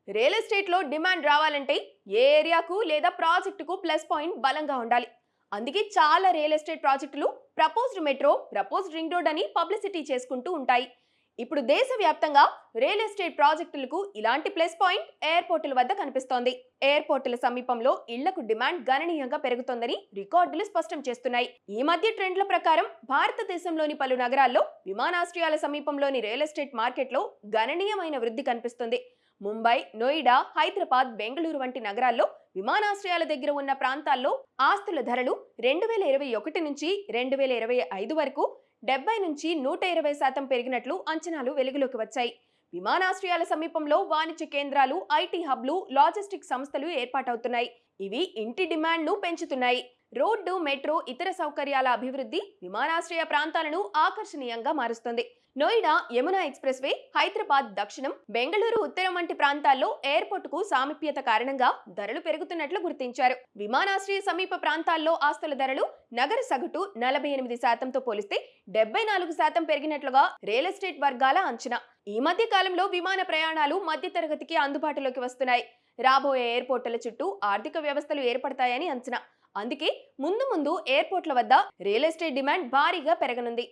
Real estate లో demand రావాలంటే ఏ ఏరియాకు లేదా ప్రాజెక్టుకు ప్లస్ పాయింట్ బలంగా ఉండాలి. అందుకే చాలా రియల్ ఎస్టేట్ ప్రాజెక్టులు proposed metro, proposed ring road అని పబ్లిసిటీ చేసుకుంటూ ఉంటాయి. ఇప్పుడు దేశవ్యాప్తంగా రియల్ ఎస్టేట్ ప్రాజెక్టులకు ఇలాంటి ప్లస్ పాయింట్ ఎయిర్పోర్టుల వద్ద కనిపిస్తోంది. ఎయిర్పోర్టుల సమీపంలో ఇళ్లకు డిమాండ్ గణనీయంగా పెరుగుతోందని రికార్డులు స్పష్టం చేస్తున్నాయి. ఈ మధ్య ట్రెండ్ల ప్రకారం భారతదేశంలోని పలు నగరాల్లో విమానాశ్రయాల సమీపంలోని రియల్ ఎస్టేట్ మార్కెట్లో గణనీయమైన వృద్ధి కనిపిస్తుంది. ముంబై, నోయిడా, హైదరాబాద్, బెంగళూరు వంటి నగరాల్లో విమానాశ్రయాల దగ్గర ఉన్న ప్రాంతాల్లో ఆస్తుల ధరలు 2021 నుంచి 2025 వరకు 70 నుంచి 120% పెరిగినట్లు అంచనాలు వెలుగులోకి వచ్చాయి. విమానాశ్రయాల సమీపంలో వాణిజ్య కేంద్రాలు, ఐటీ హబ్లు, లాజిస్టిక్ సంస్థలు ఏర్పాటవుతున్నాయి. ఇవి ఇంటి డిమాండ్ను పెంచుతున్నాయి. రోడ్డు, మెట్రో, ఇతర సౌకర్యాల అభివృద్ధి విమానాశ్రయ ప్రాంతాలను ఆకర్షణీయంగా మారుస్తుంది. నోయిడా, యమునా ఎక్స్ప్రెస్ వే, హైదరాబాద్ దక్షిణం, బెంగళూరు ఉత్తరం వంటి ప్రాంతాల్లో ఎయిర్పోర్ట్ కు సామీప్యత కారణంగా ధరలు పెరుగుతున్నట్లు గుర్తించారు. విమానాశ్రయ సమీప ప్రాంతాల్లో ఆస్తుల ధరలు నగర సగటు 48%తో పోలిస్తే 74% పెరిగినట్లుగా రియల్ ఎస్టేట్ వర్గాల అంచనా. ఈ మధ్య కాలంలో విమాన ప్రయాణాలు మధ్యతరగతికి అందుబాటులోకి వస్తున్నాయి. రాబోయే ఎయిర్పోర్టుల చుట్టూ ఆర్థిక వ్యవస్థలు ఏర్పడతాయని అంచనా. అందుకే ముందు ముందు ఎయిర్పోర్ట్ల వద్ద రియల్ ఎస్టేట్ డిమాండ్ భారీగా పెరగనుంది.